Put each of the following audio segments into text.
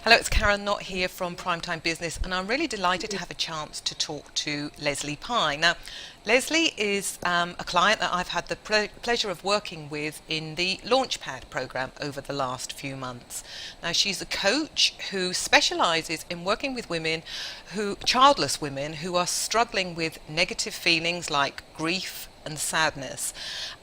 Hello, it's Karen Knott here from Primetime Business, and I'm really delighted to have a chance to talk to Lesley Pyne. Now, Lesley is a client that I've had the pleasure of working with in the launchpad program over the last few months. Now, she's a coach who specialises in working with childless women who are struggling with negative feelings like grief and sadness,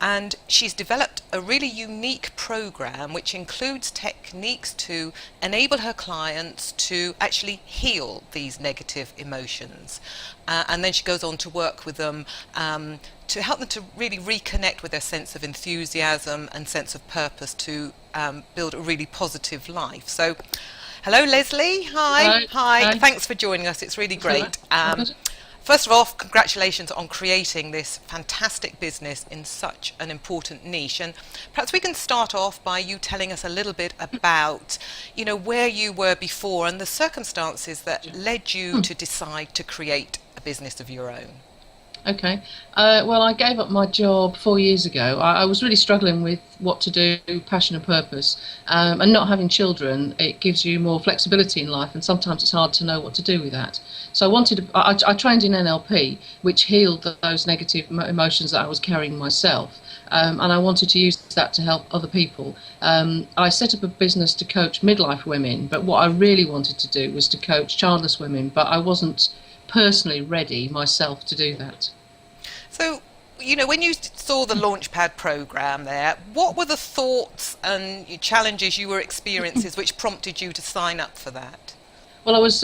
and she's developed a really unique program which includes techniques to enable her clients to actually heal these negative emotions, and then she goes on to work with them to help them to really reconnect with their sense of enthusiasm and sense of purpose to build a really positive life. So hello Lesley. Hi. Hi. Thanks for joining us, it's really great. First of all, congratulations on creating this fantastic business in such an important niche. And perhaps we can start off by you telling us a little bit about, where you were before and the circumstances that led you to decide to create a business of your own. Okay. Well, I gave up my job 4 years ago. I was really struggling with what to do, passion and purpose. And not having children, it gives you more flexibility in life, and sometimes it's hard to know what to do with that. So I trained in NLP, which healed those negative emotions that I was carrying myself. And I wanted to use that to help other people. I set up a business to coach midlife women, but what I really wanted to do was to coach childless women, but I wasn't personally ready myself to do that. So, when you saw the Launchpad program there, what were the thoughts and challenges you were experiences which prompted you to sign up for that? Well, I was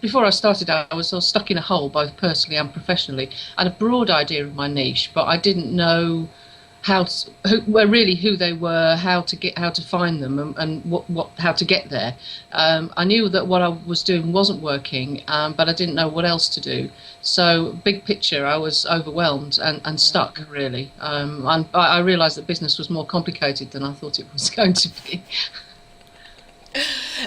before I started out, I was sort of stuck in a hole, both personally and professionally. I had a broad idea of my niche, but I didn't know who they were, how to find them, and how to get there. I knew that what I was doing wasn't working, but I didn't know what else to do. So, big picture, I was overwhelmed and stuck, really. And I realised that business was more complicated than I thought it was going to be.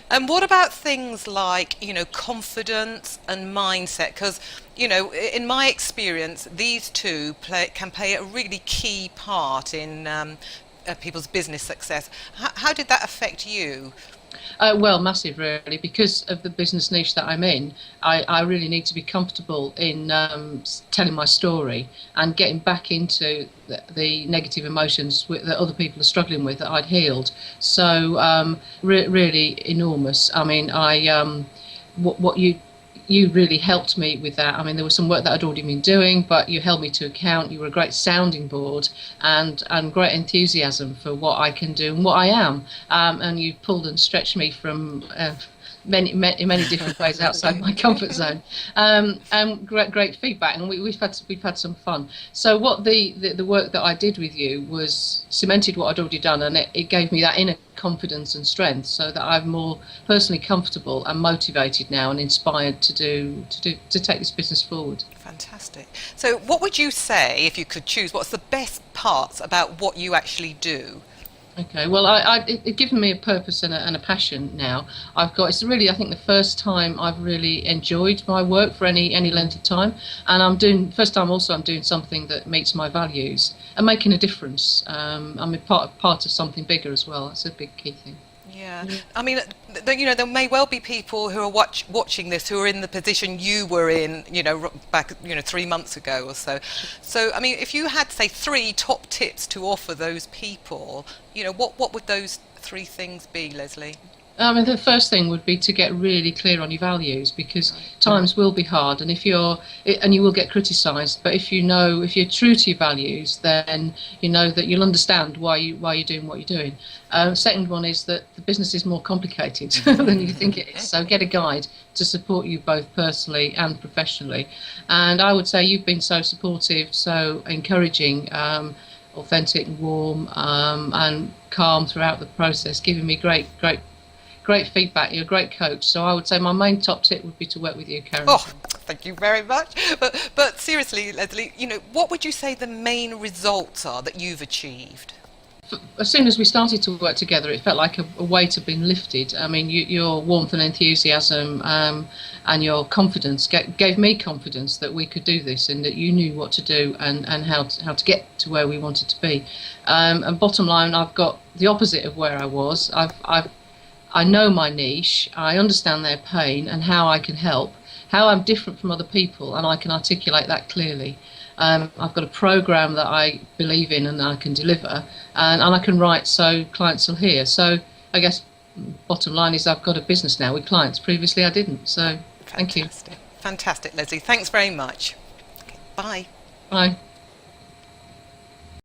And what about things like, confidence and mindset? Because, in my experience, these two can play a really key part in people's business success. How did that affect you? Well, massive, really, because of the business niche that I'm in. I really need to be comfortable in telling my story and getting back into the negative emotions that other people are struggling with that I'd healed. So really enormous. I mean, what you really helped me with that. I mean, there was some work that I'd already been doing, but you held me to account. You were a great sounding board and great enthusiasm for what I can do and what I am. And you pulled and stretched me from many different ways outside my comfort zone. And great feedback, and we've had some fun. So what the work that I did with you was cemented what I'd already done, and it gave me that inner confidence and strength, so that I'm more personally comfortable and motivated now and inspired to take this business forward. Fantastic. So what would you say, if you could choose, what's the best parts about what you actually do? Okay, well, it's given me a purpose and a passion now. It's really, I think, the first time I've really enjoyed my work for any length of time, and I'm doing something that meets my values and making a difference. I'm a part of something bigger as well. That's a big key thing. Yeah, I mean, there may well be people who are watching this who are in the position you were in, back, 3 months ago or so. So, I mean, if you had, say, 3 top tips to offer those people, what would those 3 things be, Lesley? I mean, the first thing would be to get really clear on your values, because times will be hard, and you will get criticised. But if you're true to your values, then you know that you'll understand why you're doing what you're doing. Second one is that the business is more complicated than you think it is. So get a guide to support you both personally and professionally. And I would say you've been so supportive, so encouraging, authentic, warm, and calm throughout the process, giving me great feedback. You're a great coach. So I would say my main top tip would be to work with you, Karen. Oh, thank you very much. But seriously, Lesley, what would you say the main results are that you've achieved? As soon as we started to work together, it felt like a weight had been lifted. I mean, your warmth and enthusiasm and your confidence gave me confidence that we could do this, and that you knew what to do and how to get to where we wanted to be. And bottom line, I've got the opposite of where I was. I know my niche, I understand their pain and how I can help, how I'm different from other people, and I can articulate that clearly. I've got a program that I believe in and I can deliver, and I can write so clients will hear. So I guess bottom line is I've got a business now with clients. Previously I didn't. So thank you. Fantastic, Lesley. Thanks very much. Okay, bye. Bye.